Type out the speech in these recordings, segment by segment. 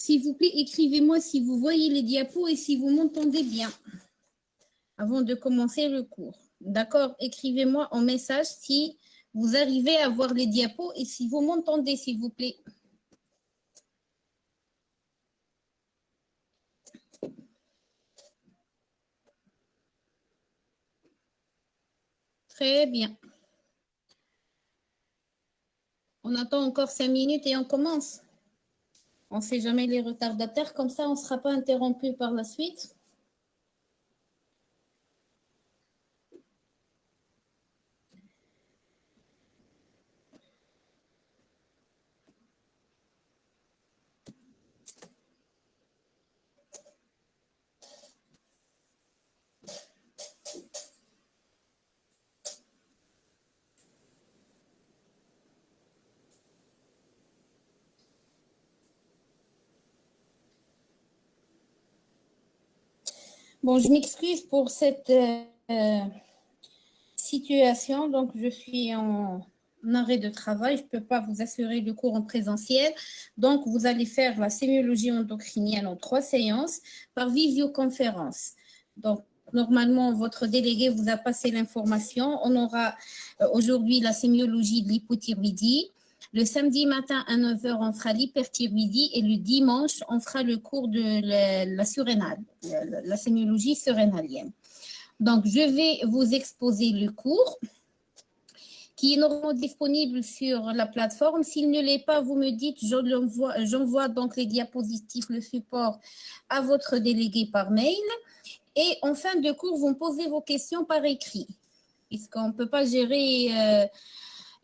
S'il vous plaît, écrivez-moi si vous voyez les diapos et si vous m'entendez bien avant de commencer le cours. D'accord? Écrivez-moi en message si vous arrivez à voir les diapos et si vous m'entendez, s'il vous plaît. Très bien. On attend encore 5 minutes et on commence. On ne sait jamais les retardataires, comme ça on ne sera pas interrompu par la suite. Bon, je m'excuse pour cette situation. Donc, je suis en arrêt de travail. Je ne peux pas vous assurer le cours en présentiel. Donc, vous allez faire la sémiologie endocrinienne en 3 séances par visioconférence. Donc, normalement, votre délégué vous a passé l'information. On aura aujourd'hui la sémiologie de l'hypothyroïdie. Le samedi matin à 9 h, on fera l'hyperthyroïdie et le dimanche, on fera le cours de la surrénale, la sémiologie surrénalienne. Donc, je vais vous exposer le cours qui est normalement disponible sur la plateforme. S'il ne l'est pas, vous me dites, j'envoie donc les diapositifs, le support à votre délégué par mail. Et en fin de cours, vous me posez vos questions par écrit, puisqu'on ne peut pas gérer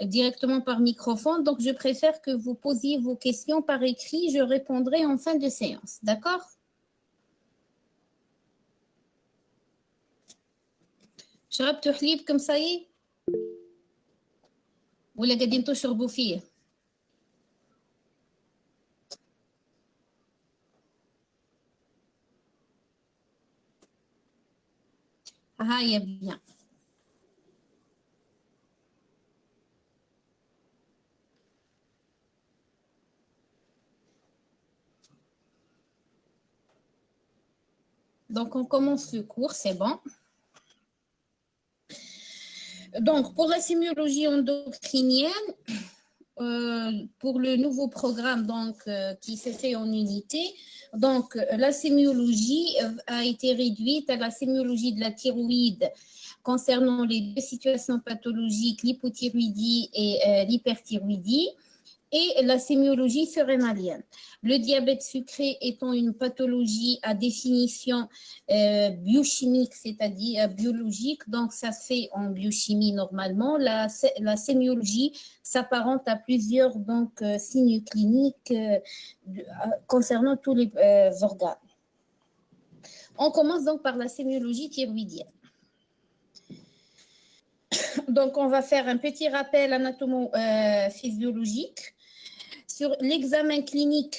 directement par microphone. Donc, je préfère que vous posiez vos questions par écrit. Je répondrai en fin de séance. D'accord? شربتوا حليب كم صاي؟ ولا قاعدين تشربوا فيه؟ هاي bien. Donc, on commence le cours, c'est bon. Donc, pour la sémiologie endocrinienne, pour le nouveau programme qui s'est fait en unité, donc la sémiologie a été réduite à la sémiologie de la thyroïde concernant les 2 situations pathologiques, l'hypothyroïdie et l'hyperthyroïdie, et la sémiologie surrénalienne. Le diabète sucré étant une pathologie à définition biochimique, c'est-à-dire biologique, donc ça se fait en biochimie normalement. La sémiologie s'apparente à plusieurs signes cliniques concernant tous les organes. On commence donc par la sémiologie thyroïdienne. Donc, on va faire un petit rappel anatomo-physiologique sur l'examen clinique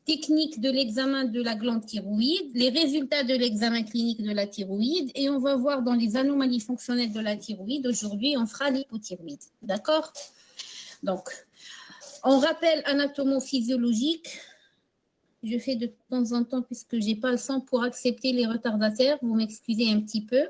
technique de l'examen de la glande thyroïde, les résultats de l'examen clinique de la thyroïde, et on va voir dans les anomalies fonctionnelles de la thyroïde. Aujourd'hui, on fera l'hypothyroïde. D'accord? Donc, on rappelle anatomo-physiologique. Je fais de temps en temps, puisque je n'ai pas le sang pour accepter les retardataires. Vous m'excusez un petit peu.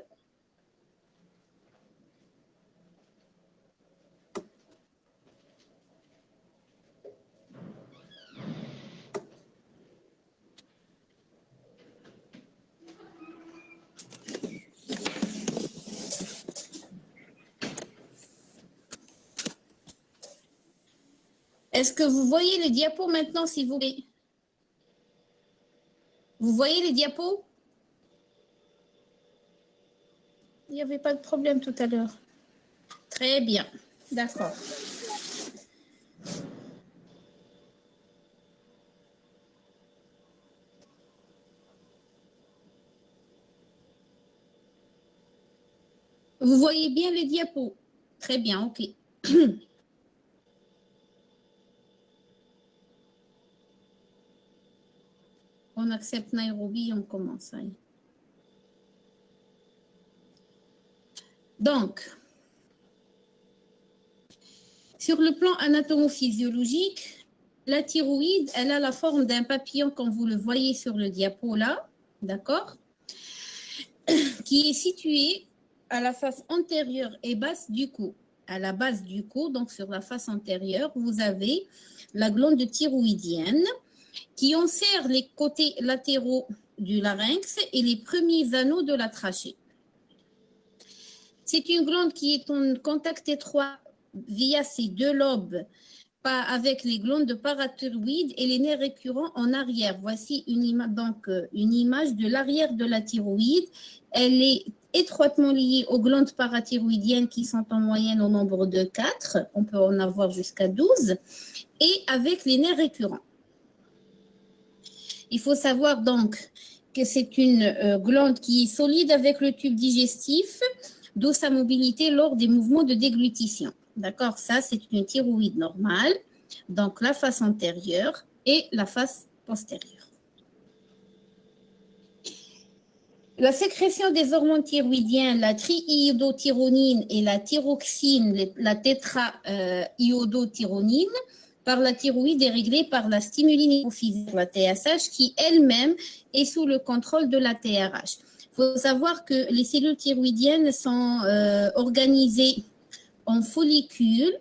Est-ce que vous voyez les diapos maintenant, s'il vous plaît? Vous voyez les diapos? Il n'y avait pas de problème tout à l'heure. Très bien. D'accord. Vous voyez bien les diapos? Très bien, ok. On accepte Nairobi, on commence. Hein. Donc, sur le plan anatomo-physiologique, la thyroïde, elle a la forme d'un papillon, comme vous le voyez sur le diapo là, d'accord, qui est situé à la face antérieure et basse du cou. À la base du cou, donc sur la face antérieure, vous avez la glande thyroïdienne qui enserre les côtés latéraux du larynx et les premiers anneaux de la trachée. C'est une glande qui est en contact étroit via ses deux lobes avec les glandes parathyroïdes et les nerfs récurrents en arrière. Voici une image de l'arrière de la thyroïde. Elle est étroitement liée aux glandes parathyroïdiennes qui sont en moyenne au nombre de 4. On peut en avoir jusqu'à 12. Et avec les nerfs récurrents. Il faut savoir donc que c'est une glande qui est solide avec le tube digestif, d'où sa mobilité lors des mouvements de déglutition. D'accord, ça c'est une thyroïde normale, donc la face antérieure et la face postérieure. La sécrétion des hormones thyroïdiennes, la triiodothyronine et la thyroxine, la tétraiodothyronine, par la thyroïde est réglée par la stimuline hypophysaire, la TSH, qui elle-même est sous le contrôle de la TRH. Il faut savoir que les cellules thyroïdiennes sont organisées en follicules,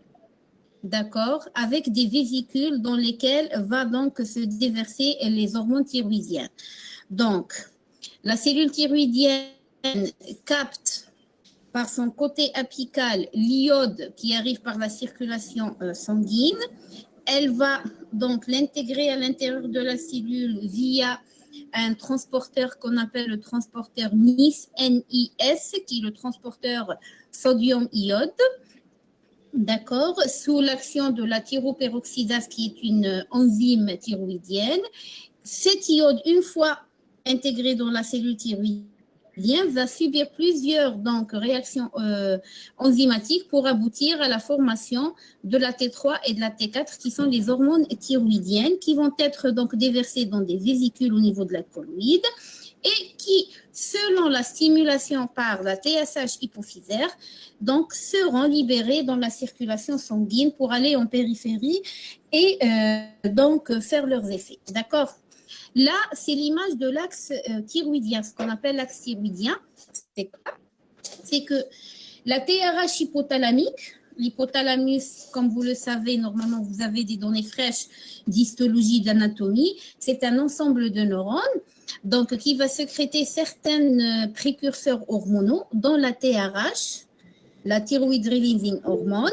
d'accord, avec des vésicules dans lesquelles va donc se déverser les hormones thyroïdiennes. Donc, la cellule thyroïdienne capte par son côté apical l'iode qui arrive par la circulation sanguine. Elle va donc l'intégrer à l'intérieur de la cellule via un transporteur qu'on appelle le transporteur NIS, NIS, qui est le transporteur sodium-iode. D'accord, sous l'action de la thyroperoxydase, qui est une enzyme thyroïdienne. Cet iode, une fois intégré dans la cellule thyroïdienne, va subir plusieurs réactions enzymatiques pour aboutir à la formation de la T3 et de la T4 qui sont les hormones thyroïdiennes qui vont être donc déversées dans des vésicules au niveau de la colloïde et qui, selon la stimulation par la TSH hypophysaire, donc seront libérées dans la circulation sanguine pour aller en périphérie et donc faire leurs effets. D'accord ? Là, c'est l'image de l'axe thyroïdien, ce qu'on appelle l'axe thyroïdien. C'est que la TRH hypothalamique, l'hypothalamus, comme vous le savez, normalement, vous avez des données fraîches d'histologie, d'anatomie. C'est un ensemble de neurones donc, qui va sécréter certains précurseurs hormonaux, dont la TRH, la thyroid releasing hormone,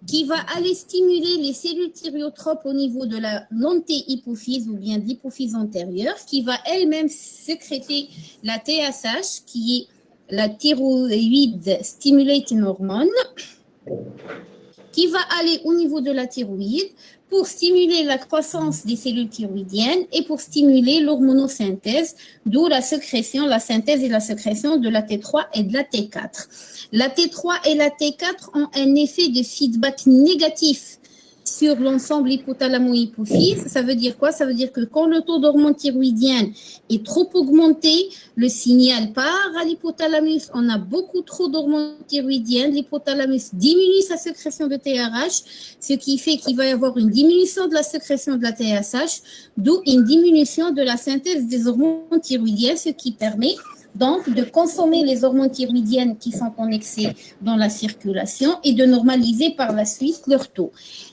qui va aller stimuler les cellules thyréotropes au niveau de la l'antéhypophyse ou bien de l'hypophyse antérieure, qui va elle-même sécréter la TSH, qui est la thyroïde stimulating hormone, qui va aller au niveau de la thyroïde pour stimuler la croissance des cellules thyroïdiennes et pour stimuler l'hormonosynthèse, d'où la sécrétion, la synthèse et la sécrétion de la T3 et de la T4. La T3 et la T4 ont un effet de feedback négatif sur l'ensemble hypothalamo-hypophyse. Ça veut dire quoi? Ça veut dire que quand le taux d'hormone thyroïdienne est trop augmenté, le signal part à l'hypothalamus. On a beaucoup trop d'hormones thyroïdiennes. L'hypothalamus diminue sa sécrétion de TRH, ce qui fait qu'il va y avoir une diminution de la sécrétion de la TSH, d'où une diminution de la synthèse des hormones thyroïdiennes, ce qui permet donc de consommer les hormones thyroïdiennes qui sont en excès dans la circulation et de normaliser par la suite leur taux.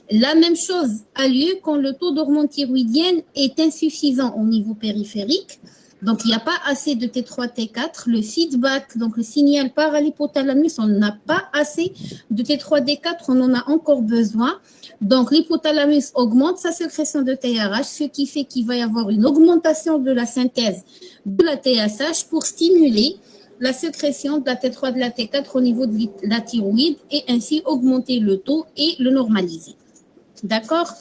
La même chose a lieu quand le taux d'hormones thyroïdiennes est insuffisant au niveau périphérique. Donc, il n'y a pas assez de T3, T4. Le feedback, donc le signal part à l'hypothalamus, on n'a pas assez de T3, T4, on en a encore besoin. Donc, l'hypothalamus augmente sa sécrétion de TRH, ce qui fait qu'il va y avoir une augmentation de la synthèse de la TSH pour stimuler la sécrétion de la T3 de la T4 au niveau de la thyroïde et ainsi augmenter le taux et le normaliser. D'accord ?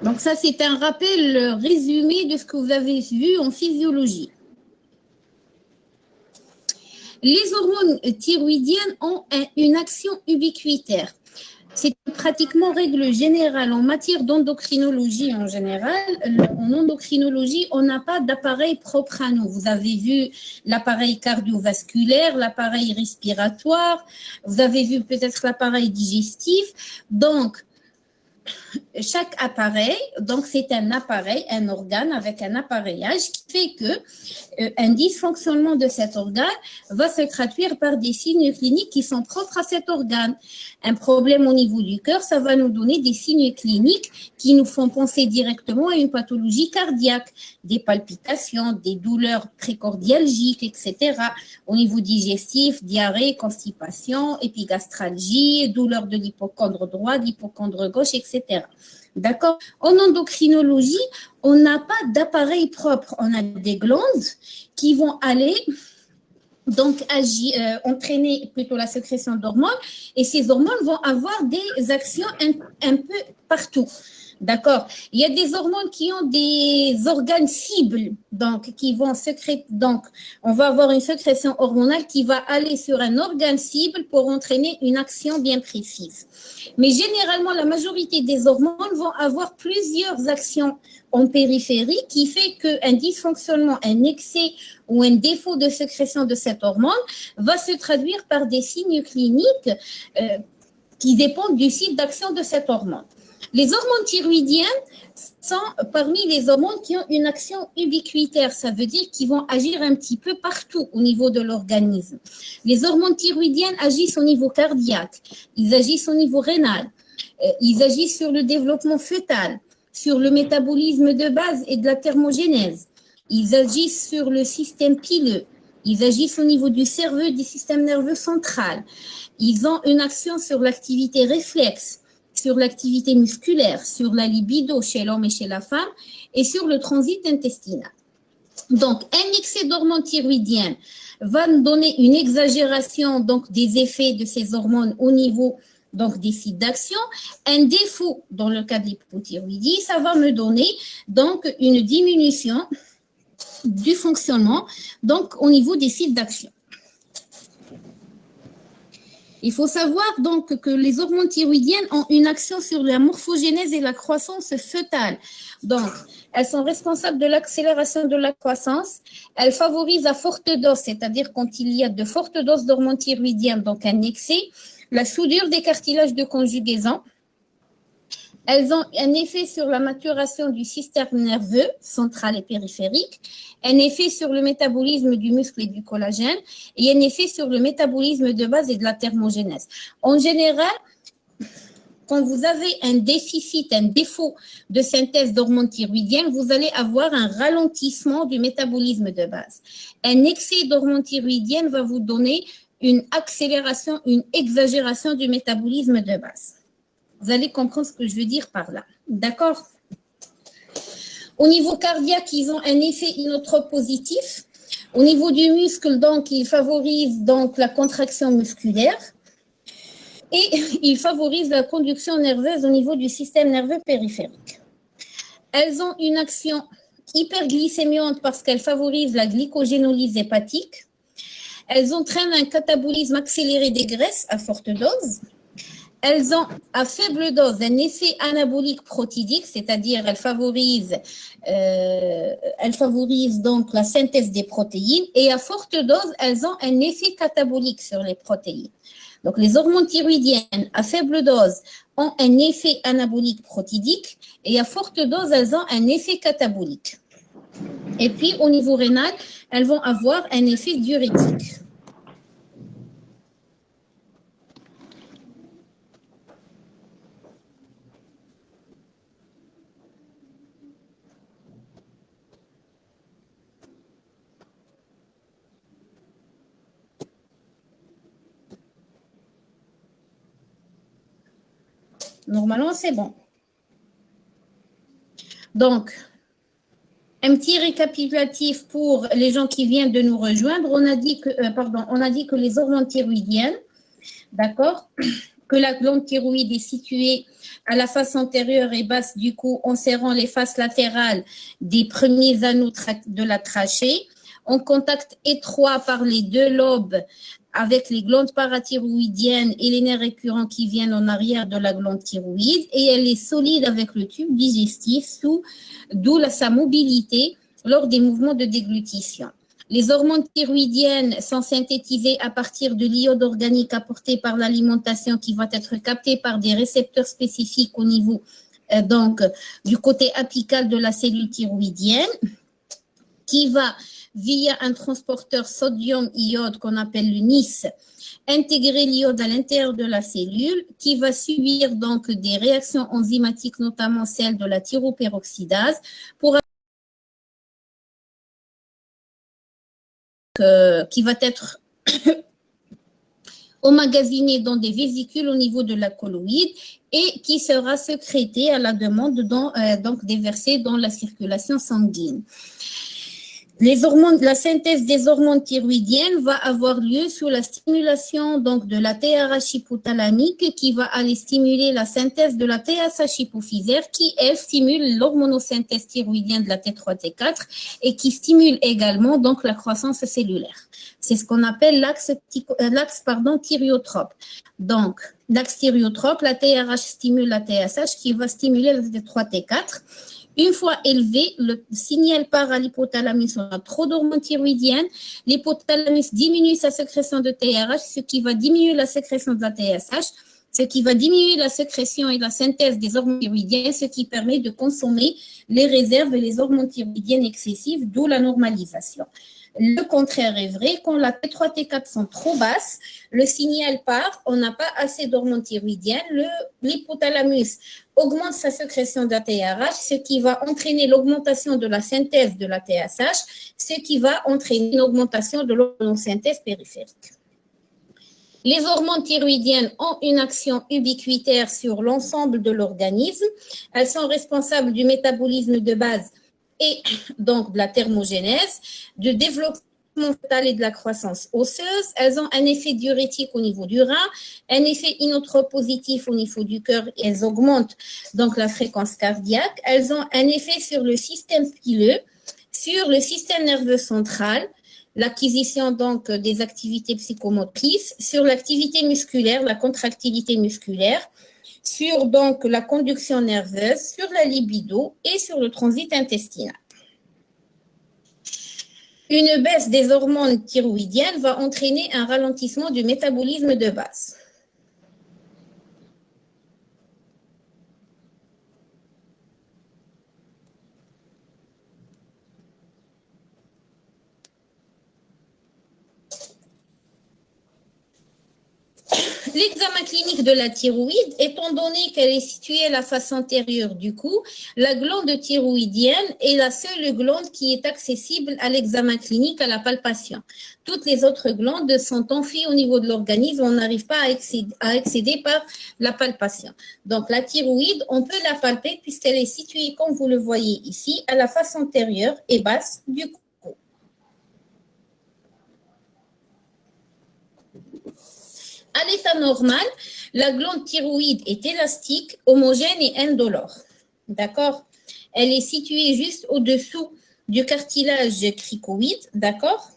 Donc ça, c'est un rappel résumé de ce que vous avez vu en physiologie. Les hormones thyroïdiennes ont une action ubiquitaire. C'est pratiquement règle générale en matière d'endocrinologie en général. En endocrinologie, on n'a pas d'appareil propre à nous. Vous avez vu l'appareil cardiovasculaire, l'appareil respiratoire, vous avez vu peut-être l'appareil digestif. Donc, chaque appareil, donc c'est un appareil, un organe avec un appareillage qui fait que un dysfonctionnement de cet organe va se traduire par des signes cliniques qui sont propres à cet organe. Un problème au niveau du cœur, ça va nous donner des signes cliniques qui nous font penser directement à une pathologie cardiaque, des palpitations, des douleurs précordialgiques, etc. Au niveau digestif, diarrhée, constipation, épigastralgie, douleurs de l'hypocondre droit, de l'hypocondre gauche, etc. D'accord? En endocrinologie, on n'a pas d'appareil propre. On a des glandes qui vont aller donc entraîner plutôt la sécrétion d'hormones et ces hormones vont avoir des actions un peu partout. D'accord. Il y a des hormones qui ont des organes cibles, donc qui vont sécréter. Donc, on va avoir une sécrétion hormonale qui va aller sur un organe cible pour entraîner une action bien précise. Mais généralement, la majorité des hormones vont avoir plusieurs actions en périphérie qui fait qu'un dysfonctionnement, un excès ou un défaut de sécrétion de cette hormone va se traduire par des signes cliniques qui dépendent du site d'action de cette hormone. Les hormones thyroïdiennes sont parmi les hormones qui ont une action ubiquitaire, ça veut dire qu'ils vont agir un petit peu partout au niveau de l'organisme. Les hormones thyroïdiennes agissent au niveau cardiaque, ils agissent au niveau rénal, ils agissent sur le développement fœtal, sur le métabolisme de base et de la thermogénèse, ils agissent sur le système pileux, ils agissent au niveau du cerveau, du système nerveux central, ils ont une action sur l'activité réflexe, sur l'activité musculaire, sur la libido chez l'homme et chez la femme, et sur le transit intestinal. Donc, un excès d'hormones thyroïdiennes va nous donner une exagération donc, des effets de ces hormones au niveau donc, des sites d'action. Un défaut dans le cas de l'hypothyroïdie, ça va me donner donc une diminution du fonctionnement donc, au niveau des sites d'action. Il faut savoir donc que les hormones thyroïdiennes ont une action sur la morphogénèse et la croissance fœtale. Donc, elles sont responsables de l'accélération de la croissance. Elles favorisent à forte dose, c'est-à-dire quand il y a de fortes doses d'hormones thyroïdiennes, donc un excès, la soudure des cartilages de conjugaison. Elles ont un effet sur la maturation du système nerveux central et périphérique, un effet sur le métabolisme du muscle et du collagène et un effet sur le métabolisme de base et de la thermogénèse. En général, quand vous avez un déficit, un défaut de synthèse d'hormones thyroïdiennes, vous allez avoir un ralentissement du métabolisme de base. Un excès d'hormones thyroïdiennes va vous donner une accélération, une exagération du métabolisme de base. Vous allez comprendre ce que je veux dire par là. D'accord? Au niveau cardiaque, ils ont un effet inotrope positif. Au niveau du muscle, donc, ils favorisent donc, la contraction musculaire et ils favorisent la conduction nerveuse au niveau du système nerveux périphérique. Elles ont une action hyperglycémiante parce qu'elles favorisent la glycogénolyse hépatique. Elles entraînent un catabolisme accéléré des graisses à forte dose. Elles ont à faible dose un effet anabolique protidique, c'est-à-dire elles favorisent donc la synthèse des protéines et à forte dose, elles ont un effet catabolique sur les protéines. Donc les hormones thyroïdiennes à faible dose ont un effet anabolique protidique et à forte dose, elles ont un effet catabolique. Et puis au niveau rénal, elles vont avoir un effet diurétique. Normalement, c'est bon. Donc, un petit récapitulatif pour les gens qui viennent de nous rejoindre. On a dit que les hormones thyroïdiennes, d'accord, que la glande thyroïde est située à la face antérieure et basse du cou en serrant les faces latérales des premiers anneaux de la trachée. en contact étroit par les deux lobes avec les glandes parathyroïdiennes et les nerfs récurrents qui viennent en arrière de la glande thyroïde, et elle est solide avec le tube digestif, d'où sa mobilité lors des mouvements de déglutition. Les hormones thyroïdiennes sont synthétisées à partir de l'iode organique apporté par l'alimentation qui va être capté par des récepteurs spécifiques au niveau donc du côté apical de la cellule thyroïdienne, qui va, via un transporteur sodium-iode qu'on appelle le NIS, intégrer l'iode à l'intérieur de la cellule, qui va subir donc des réactions enzymatiques, notamment celle de la thyroperoxydase, qui va être emmagasiné dans des vésicules au niveau de la colloïde et qui sera sécrété à la demande, donc déversé dans la circulation sanguine. La synthèse des hormones thyroïdiennes va avoir lieu sous la stimulation donc de la TRH hypothalamique, qui va aller stimuler la synthèse de la TSH hypophysaire, qui elle stimule l'hormonosynthèse thyroïdienne de la T3-T4 et qui stimule également donc la croissance cellulaire. C'est ce qu'on appelle l'axe thyriotrope. Donc l'axe thyriotrope, la TRH stimule la TSH qui va stimuler la T3-T4. Une fois élevé, le signal part à l'hypothalamus. On a trop d'hormones thyroïdiennes. L'hypothalamus diminue sa sécrétion de TRH, ce qui va diminuer la sécrétion de la TSH, ce qui va diminuer la sécrétion et la synthèse des hormones thyroïdiennes, ce qui permet de consommer les réserves et les hormones thyroïdiennes excessives, d'où la normalisation. Le contraire est vrai, quand la T3, T4 sont trop basses, le signal part, on n'a pas assez d'hormones thyroïdiennes, l'hypothalamus augmente sa sécrétion de la TRH, ce qui va entraîner l'augmentation de la synthèse de la TSH, ce qui va entraîner une augmentation de l'hormonosynthèse périphérique. Les hormones thyroïdiennes ont une action ubiquitaire sur l'ensemble de l'organisme. Elles sont responsables du métabolisme de base et donc de la thermogénèse, du développement fetal et de la croissance osseuse. Elles ont un effet diurétique au niveau du rein, un effet inotrope positif au niveau du cœur, et elles augmentent donc la fréquence cardiaque. Elles ont un effet sur le système pileux, sur le système nerveux central, l'acquisition donc des activités psychomotrices, sur l'activité musculaire, la contractilité musculaire, sur donc la conduction nerveuse, sur la libido et sur le transit intestinal. Une baisse des hormones thyroïdiennes va entraîner un ralentissement du métabolisme de base. L'examen clinique de la thyroïde, étant donné qu'elle est située à la face antérieure du cou, la glande thyroïdienne est la seule glande qui est accessible à l'examen clinique, à la palpation. Toutes les autres glandes sont enfuies au niveau de l'organisme, on n'arrive pas à accéder par la palpation. Donc la thyroïde, on peut la palper puisqu'elle est située, comme vous le voyez ici, à la face antérieure et basse du cou. À l'état normal, la glande thyroïde est élastique, homogène et indolore. D'accord? Elle est située juste au-dessous du cartilage cricoïde, d'accord?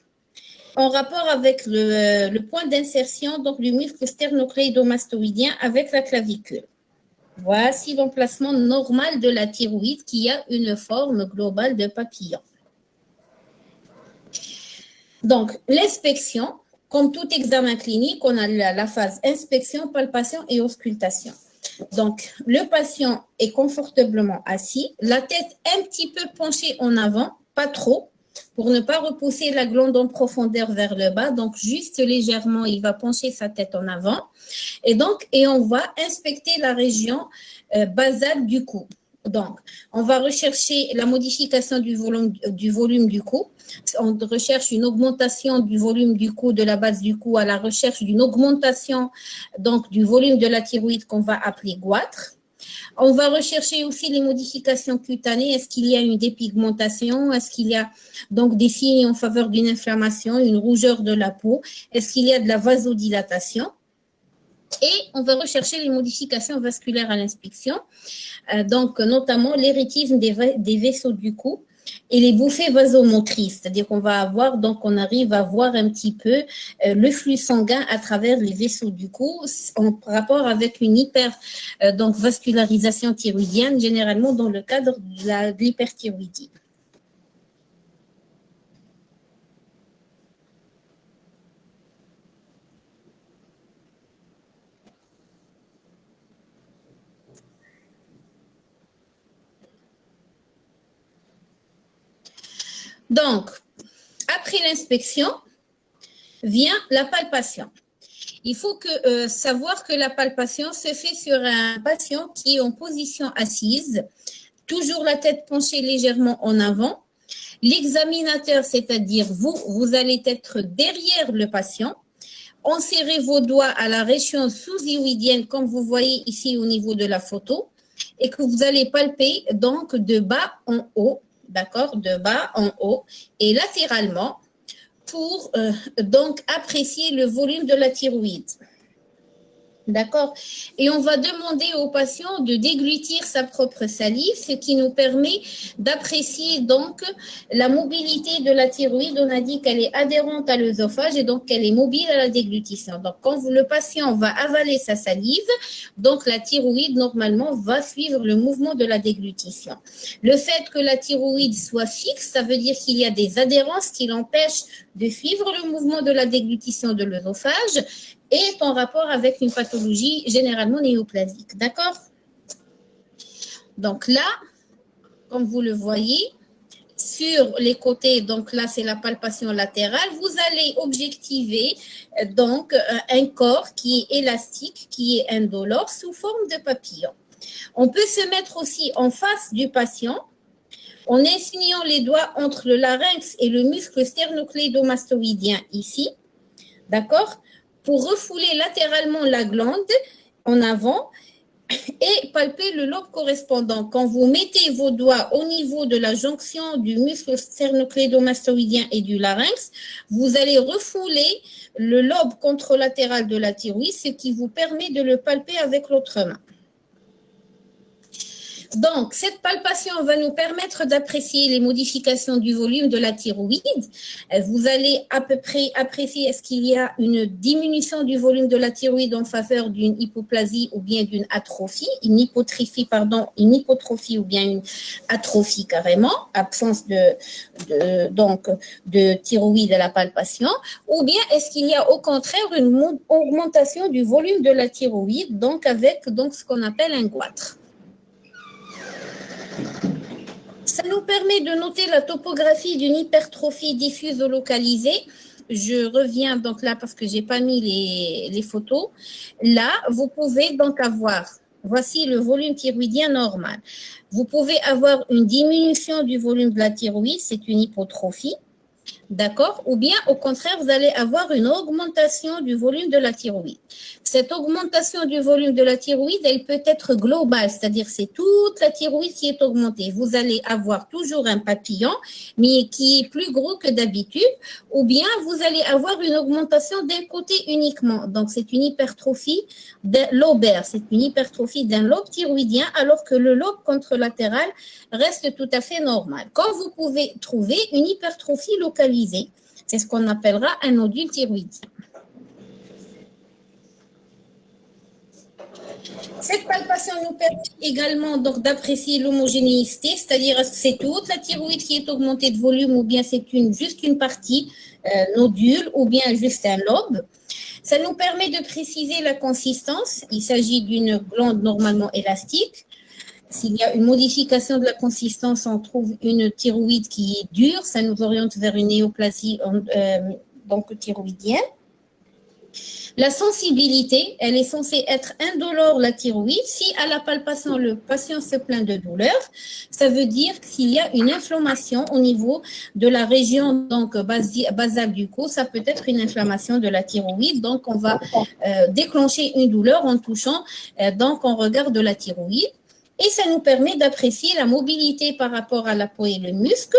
En rapport avec le point d'insertion, donc du muscle sternocléidomastoïdien avec la clavicule. Voici l'emplacement normal de la thyroïde qui a une forme globale de papillon. Donc, l'inspection. Comme tout examen clinique, on a la phase inspection, palpation et auscultation. Donc, le patient est confortablement assis, la tête un petit peu penchée en avant, pas trop, pour ne pas repousser la glande en profondeur vers le bas. Donc, juste légèrement, il va pencher sa tête en avant. Et on va inspecter la région basale du cou. Donc, on va rechercher la modification du volume du cou. On recherche une augmentation du volume du cou, de la base du cou, à la recherche d'une augmentation donc du volume de la thyroïde qu'on va appeler goitre. On va rechercher aussi les modifications cutanées. Est-ce qu'il y a une dépigmentation? Est-ce qu'il y a donc des signes en faveur d'une inflammation, une rougeur de la peau? Est-ce qu'il y a de la vasodilatation? Et on va rechercher les modifications vasculaires à l'inspection, donc notamment l'érythisme des vaisseaux du cou et les bouffées vasomotrices, c'est-à-dire qu'on va avoir, donc on arrive à voir un petit peu le flux sanguin à travers les vaisseaux du cou en rapport avec une donc vascularisation thyroïdienne, généralement dans le cadre de l'hyperthyroïdie. Donc, après l'inspection, vient la palpation. Il faut savoir que la palpation se fait sur un patient qui est en position assise, toujours la tête penchée légèrement en avant. L'examinateur, c'est-à-dire vous allez être derrière le patient. Enserrez vos doigts à la région sous-hyoïdienne, comme vous voyez ici au niveau de la photo, et que vous allez palper donc de bas en haut, d'accord, de bas en haut et latéralement pour donc apprécier le volume de la thyroïde. D'accord. Et on va demander au patient de déglutir sa propre salive, ce qui nous permet d'apprécier donc la mobilité de la thyroïde. On a dit qu'elle est adhérente à l'œsophage et donc qu'elle est mobile à la déglutition. Donc, quand le patient va avaler sa salive, donc la thyroïde, normalement, va suivre le mouvement de la déglutition. Le fait que la thyroïde soit fixe, ça veut dire qu'il y a des adhérences qui l'empêchent de suivre le mouvement de la déglutition de l'œsophage est en rapport avec une pathologie généralement néoplasique. D'accord? Donc là, comme vous le voyez, sur les côtés, donc là, c'est la palpation latérale, vous allez objectiver donc un corps qui est élastique, qui est indolore, sous forme de papillon. On peut se mettre aussi en face du patient en insinuant les doigts entre le larynx et le muscle sternocléidomastoïdien ici. D'accord? Pour refouler latéralement la glande en avant et palper le lobe correspondant. Quand vous mettez vos doigts au niveau de la jonction du muscle sternocléidomastoïdien et du larynx, vous allez refouler le lobe contralatéral de la thyroïde, ce qui vous permet de le palper avec l'autre main. Donc, cette palpation va nous permettre d'apprécier les modifications du volume de la thyroïde. Vous allez à peu près apprécier est-ce qu'il y a une diminution du volume de la thyroïde en faveur d'une hypoplasie ou bien d'une atrophie, une hypotrophie ou bien une atrophie carrément, absence de thyroïde à la palpation, ou bien est-ce qu'il y a au contraire une augmentation du volume de la thyroïde, donc avec ce qu'on appelle un goitre. Ça nous permet de noter la topographie d'une hypertrophie diffuse ou localisée. Je reviens donc là parce que je n'ai pas mis les photos. Là, vous pouvez donc avoir, voici le volume thyroïdien normal. Vous pouvez avoir une diminution du volume de la thyroïde, c'est une hypotrophie. D'accord? Ou bien, au contraire, vous allez avoir une augmentation du volume de la thyroïde. Cette augmentation du volume de la thyroïde, elle peut être globale, c'est-à-dire c'est toute la thyroïde qui est augmentée. Vous allez avoir toujours un papillon, mais qui est plus gros que d'habitude, ou bien vous allez avoir une augmentation d'un côté uniquement. Donc, c'est une hypertrophie lobaire, c'est une hypertrophie d'un lobe thyroïdien, alors que le lobe contralatéral reste tout à fait normal. Quand vous pouvez trouver une hypertrophie localisée, c'est ce qu'on appellera un nodule thyroïdien. Cette palpation nous permet également donc d'apprécier l'homogénéité, c'est-à-dire est-ce que c'est toute la thyroïde qui est augmentée de volume ou bien c'est juste une partie nodule ou bien juste un lobe. Ça nous permet de préciser la consistance. Il s'agit d'une glande normalement élastique. S'il y a une modification de la consistance, on trouve une thyroïde qui est dure, ça nous oriente vers une néoplasie donc thyroïdienne. La sensibilité, elle est censée être indolore, la thyroïde. Si à la palpation, le patient se plaint de douleur, ça veut dire qu'il y a une inflammation au niveau de la région donc basale du cou. Ça peut être une inflammation de la thyroïde. Donc, on va déclencher une douleur en touchant donc en regard de la thyroïde. Et ça nous permet d'apprécier la mobilité par rapport à la peau et le muscle,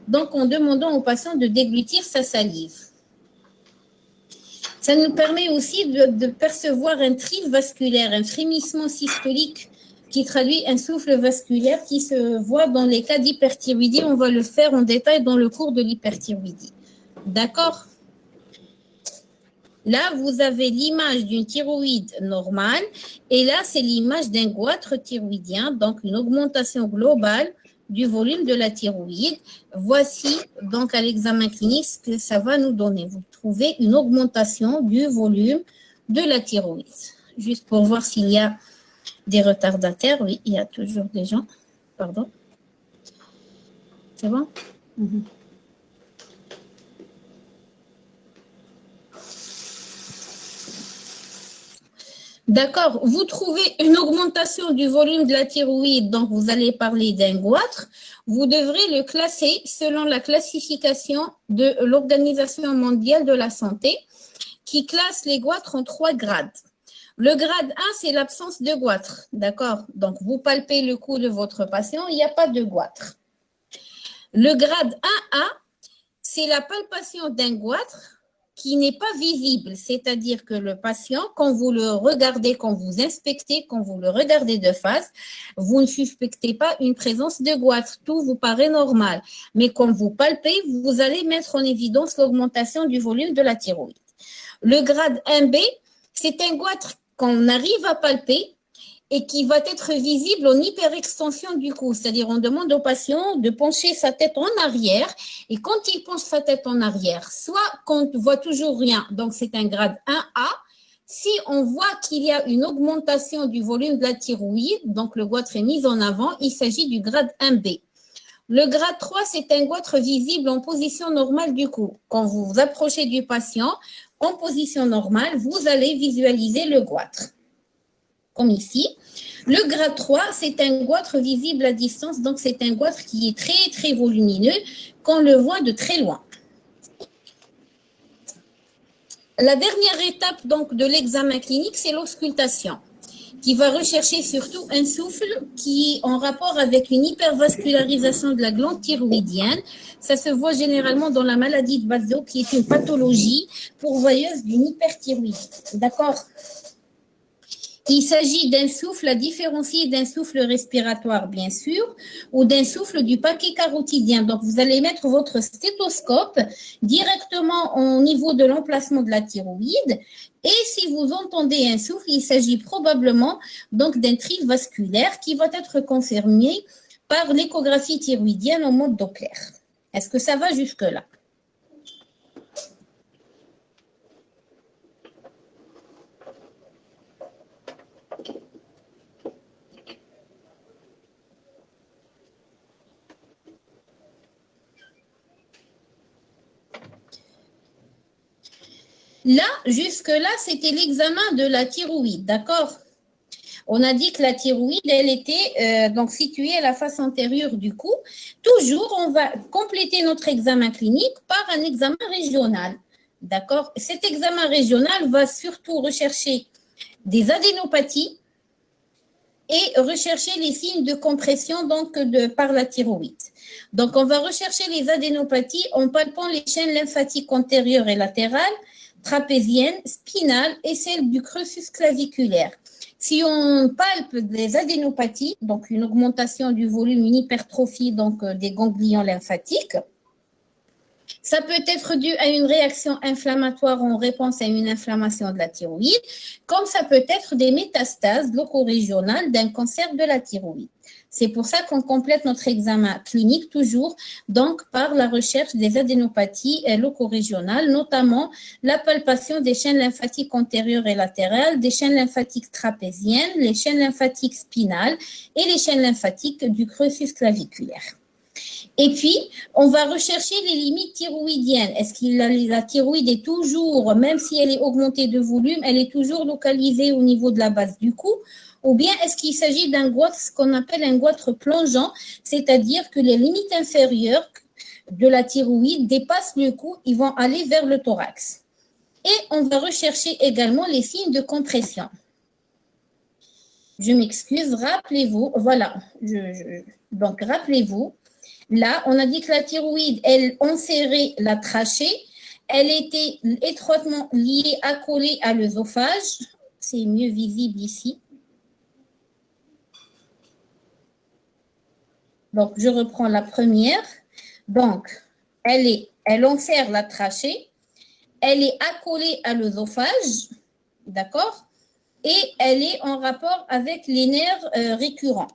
donc en demandant au patient de déglutir sa salive. Ça nous permet aussi de percevoir un trilles vasculaire, un frémissement systolique qui traduit un souffle vasculaire qui se voit dans les cas d'hyperthyroïdie. On va le faire en détail dans le cours de l'hyperthyroïdie. D'accord? Là, vous avez l'image d'une thyroïde normale et là, c'est l'image d'un goitre thyroïdien, donc une augmentation globale du volume de la thyroïde. Voici donc à l'examen clinique ce que ça va nous donner. Vous trouvez une augmentation du volume de la thyroïde. Juste pour voir s'il y a des retardataires. Oui, il y a toujours des gens. Pardon. C'est bon? D'accord, vous trouvez une augmentation du volume de la thyroïde, donc vous allez parler d'un goitre. Vous devrez le classer selon la classification de l'Organisation mondiale de la santé qui classe les goitres en 3 grades. Le grade 1, c'est l'absence de goitre, d'accord? Donc, vous palpez le cou de votre patient, il n'y a pas de goitre. Le grade 1A, c'est la palpation d'un goitre qui n'est pas visible, c'est-à-dire que le patient, quand vous le regardez, quand vous inspectez, quand vous le regardez de face, vous ne suspectez pas une présence de goitre, tout vous paraît normal. Mais quand vous palpez, vous allez mettre en évidence l'augmentation du volume de la thyroïde. Le grade 1B, c'est un goitre qu'on arrive à palper et qui va être visible en hyperextension du cou. C'est-à-dire, on demande au patient de pencher sa tête en arrière. Et quand il penche sa tête en arrière, soit qu'on ne voit toujours rien, donc c'est un grade 1A. Si on voit qu'il y a une augmentation du volume de la thyroïde, donc le goitre est mis en avant, il s'agit du grade 1B. Le grade 3, c'est un goitre visible en position normale du cou. Quand vous vous approchez du patient, en position normale, vous allez visualiser le goitre. Comme ici. Le grade 3, c'est un goitre visible à distance, donc c'est un goitre qui est très, très volumineux, qu'on le voit de très loin. La dernière étape donc, de l'examen clinique, c'est l'auscultation, qui va rechercher surtout un souffle qui est en rapport avec une hypervascularisation de la glande thyroïdienne. Ça se voit généralement dans la maladie de Vaso, qui est une pathologie pourvoyeuse d'une hyperthyroïdie. D'accord ? Il s'agit d'un souffle à différencier d'un souffle respiratoire, bien sûr, ou d'un souffle du paquet carotidien. Donc, vous allez mettre votre stéthoscope directement au niveau de l'emplacement de la thyroïde. Et si vous entendez un souffle, il s'agit probablement donc d'un thrille vasculaire qui va être confirmé par l'échographie thyroïdienne en mode Doppler. Est-ce que ça va jusque-là? Là, jusque-là, c'était l'examen de la thyroïde, d'accord? On a dit que la thyroïde, elle était donc située à la face antérieure du cou. Toujours, on va compléter notre examen clinique par un examen régional, d'accord? Cet examen régional va surtout rechercher des adénopathies et rechercher les signes de compression donc par la thyroïde. Donc, on va rechercher les adénopathies en palpant les chaînes lymphatiques antérieures et latérales, trapéziennes, spinales et celles du cursus claviculaire. Si on palpe des adénopathies, donc une augmentation du volume, une hypertrophie donc des ganglions lymphatiques, ça peut être dû à une réaction inflammatoire en réponse à une inflammation de la thyroïde, comme ça peut être des métastases locorégionales d'un cancer de la thyroïde. C'est pour ça qu'on complète notre examen clinique toujours donc par la recherche des adénopathies locorégionales, notamment la palpation des chaînes lymphatiques antérieures et latérales, des chaînes lymphatiques trapéziennes, les chaînes lymphatiques spinales et les chaînes lymphatiques du cursus claviculaire. Et puis, on va rechercher les limites thyroïdiennes. Est-ce que la thyroïde est toujours, même si elle est augmentée de volume, elle est toujours localisée au niveau de la base du cou? Ou bien est-ce qu'il s'agit d'un goitre, ce qu'on appelle un goitre plongeant, c'est-à-dire que les limites inférieures de la thyroïde dépassent le cou, ils vont aller vers le thorax. Et on va rechercher également les signes de compression. Je m'excuse, rappelez-vous, voilà, donc rappelez-vous, là, on a dit que la thyroïde, elle enserrait la trachée, elle était étroitement liée, accolée à l'œsophage, c'est mieux visible ici. Donc, je reprends la première. Donc, elle enserre la trachée, elle est accolée à l'œsophage, d'accord? Et elle est en rapport avec les nerfs récurrents.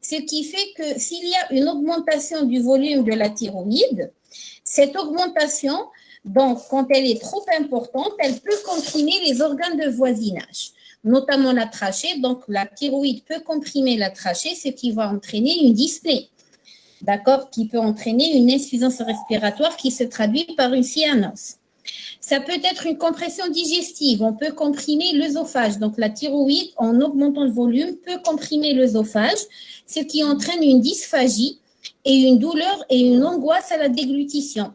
Ce qui fait que s'il y a une augmentation du volume de la thyroïde, cette augmentation, donc quand elle est trop importante, elle peut comprimer les organes de voisinage, notamment la trachée. Donc la thyroïde peut comprimer la trachée, ce qui va entraîner une dyspnée, d'accord, qui peut entraîner une insuffisance respiratoire qui se traduit par une cyanose. Ça peut être une compression digestive. On peut comprimer l'œsophage. Donc, la thyroïde, en augmentant le volume, peut comprimer l'œsophage, ce qui entraîne une dysphagie et une douleur et une angoisse à la déglutition.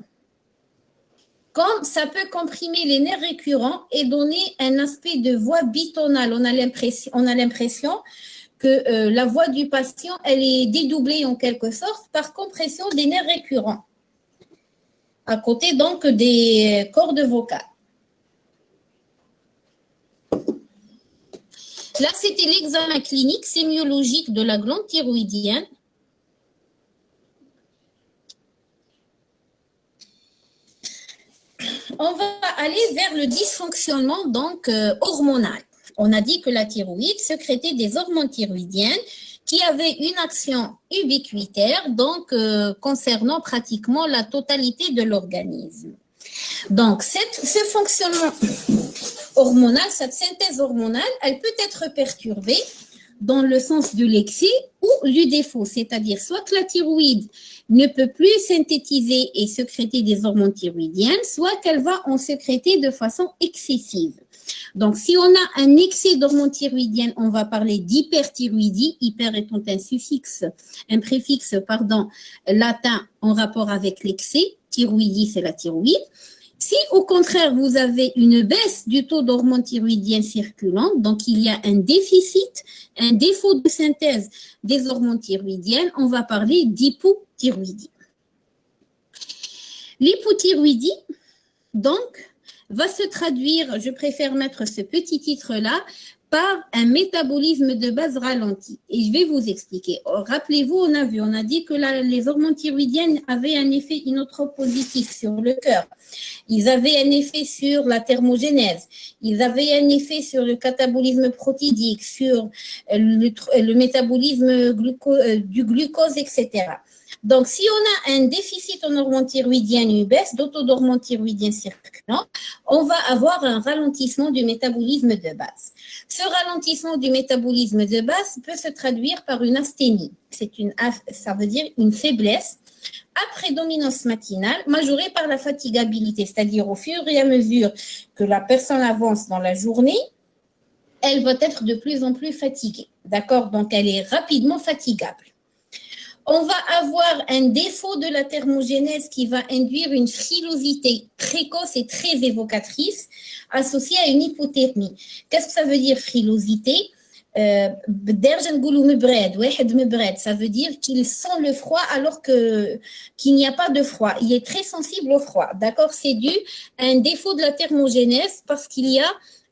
Comme ça peut comprimer les nerfs récurrents et donner un aspect de voix bitonale. On a l'impression que la voix du patient, elle est dédoublée en quelque sorte par compression des nerfs récurrents, à côté donc des cordes vocales. Là, c'était l'examen clinique sémiologique de la glande thyroïdienne. On va aller vers le dysfonctionnement donc hormonal. On a dit que la thyroïde sécrétait des hormones thyroïdiennes qui avaient une action ubiquitaire, donc concernant pratiquement la totalité de l'organisme. Donc, ce fonctionnement hormonal, cette synthèse hormonale, elle peut être perturbée dans le sens de l'excès ou du défaut, c'est-à-dire soit que la thyroïde ne peut plus synthétiser et sécréter des hormones thyroïdiennes, soit qu'elle va en sécréter de façon excessive. Donc, si on a un excès d'hormones thyroïdiennes, on va parler d'hyperthyroïdie, hyper étant un préfixe latin en rapport avec l'excès, thyroïdie, c'est la thyroïde. Si au contraire, vous avez une baisse du taux d'hormones thyroïdiennes circulantes, donc il y a un déficit, un défaut de synthèse des hormones thyroïdiennes, on va parler d'hypothyroïdie. L'hypothyroïdie, donc, va se traduire, je préfère mettre ce petit titre-là, par un métabolisme de base ralenti. Et je vais vous expliquer. Rappelez-vous, on a dit que les hormones thyroïdiennes avaient un effet inotrope positif sur le cœur. Ils avaient un effet sur la thermogénèse. Ils avaient un effet sur le catabolisme protidique, sur le métabolisme du glucose, etc. Donc, si on a un déficit en hormones thyroïdiennes, une baisse d'auto d'hormones thyroïdiennes circulantes, on va avoir un ralentissement du métabolisme de base. Ce ralentissement du métabolisme de base peut se traduire par une asthénie. Ça veut dire une faiblesse à prédominance matinale majorée par la fatigabilité, c'est-à-dire au fur et à mesure que la personne avance dans la journée, elle va être de plus en plus fatiguée. D'accord? Donc, elle est rapidement fatigable. On va avoir un défaut de la thermogénèse qui va induire une frilosité précoce et très évocatrice associée à une hypothermie. Qu'est-ce que ça veut dire frilosité? Ça veut dire qu'il sent le froid alors qu'il n'y a pas de froid. Il est très sensible au froid. D'accord? C'est dû à un défaut de la thermogénèse parce qu'il y a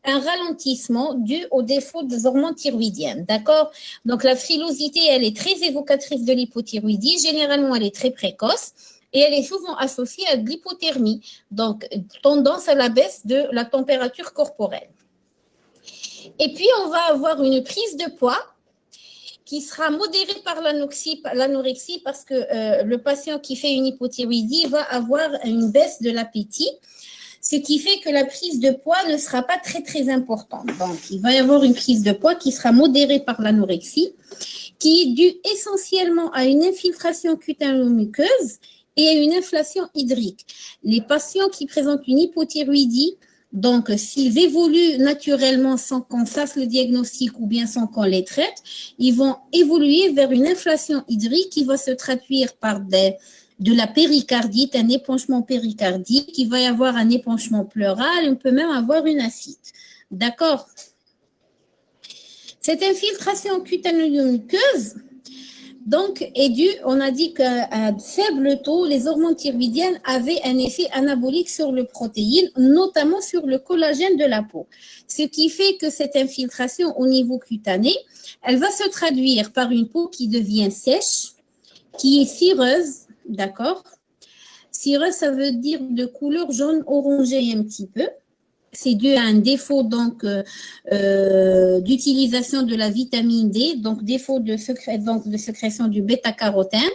un ralentissement dû au défaut des hormones thyroïdiennes. D'accord? Donc, la frilosité, elle est très évocatrice de l'hypothyroïdie. Généralement, elle est très précoce et elle est souvent associée à de l'hypothermie. Donc, tendance à la baisse de la température corporelle. Et puis, on va avoir une prise de poids qui sera modérée par l'anorexie parce que le patient qui fait une hypothyroïdie va avoir une baisse de l'appétit, ce qui fait que la prise de poids ne sera pas très, très importante. Donc, il va y avoir une prise de poids qui sera modérée par l'anorexie, qui est due essentiellement à une infiltration cutanéo-muqueuse et à une inflation hydrique. Les patients qui présentent une hypothyroïdie, donc s'ils évoluent naturellement sans qu'on fasse le diagnostic ou bien sans qu'on les traite, ils vont évoluer vers une inflation hydrique qui va se traduire par de la péricardite, un épanchement péricardique, il va y avoir un épanchement pleural, on peut même avoir une ascite. D'accord? Cette infiltration cutanéo-muqueuse, donc, est due, on a dit qu'à faible taux, les hormones thyroïdiennes avaient un effet anabolique sur le protéine, notamment sur le collagène de la peau. Ce qui fait que cette infiltration au niveau cutané, elle va se traduire par une peau qui devient sèche, qui est cireuse, d'accord? Cireuse, ça veut dire de couleur jaune orangé un petit peu. C'est dû à un défaut donc d'utilisation de la vitamine D, donc défaut de sécrétion du bêta-carotène.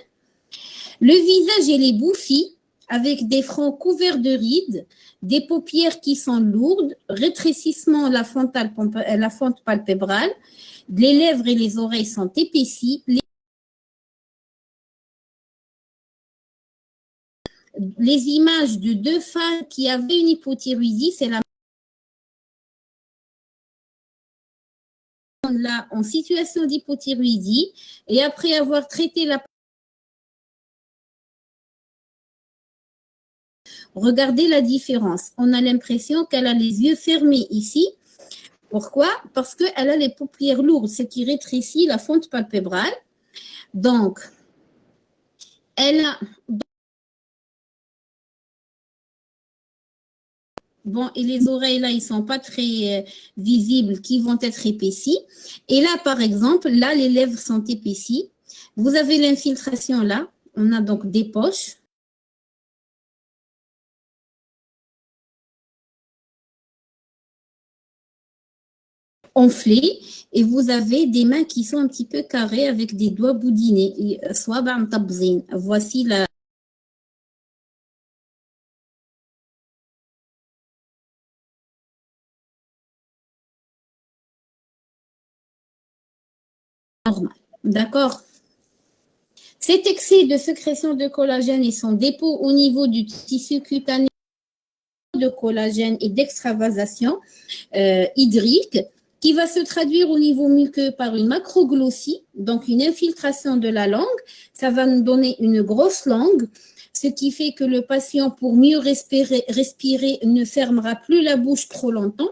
Le visage et les bouffi avec des fronts couverts de rides, des paupières qui sont lourdes, rétrécissement de la fente palpébrale, les lèvres et les oreilles sont épaissies, les images de deux femmes qui avaient une hypothyroïdie, c'est la là en situation d'hypothyroïdie et après avoir traité la regardez la différence. On a l'impression qu'elle a les yeux fermés ici. Pourquoi? Parce qu'elle a les paupières lourdes, ce qui rétrécit la fente palpébrale. Donc, elle a... Bon, et les oreilles, là, ils ne sont pas très visibles, qui vont être épaissis. Et là, par exemple, là, les lèvres sont épaissies. Vous avez l'infiltration là. On a donc des poches. Enflées et vous avez des mains qui sont un petit peu carrées avec des doigts boudinés. Voici la normale. D'accord? Cet excès de sécrétion de collagène et son dépôt au niveau du tissu cutané de collagène et d'extravasation hydrique qui va se traduire au niveau muqueux par une macroglossie, donc une infiltration de la langue. Ça va nous donner une grosse langue, ce qui fait que le patient, pour mieux respirer, ne fermera plus la bouche trop longtemps.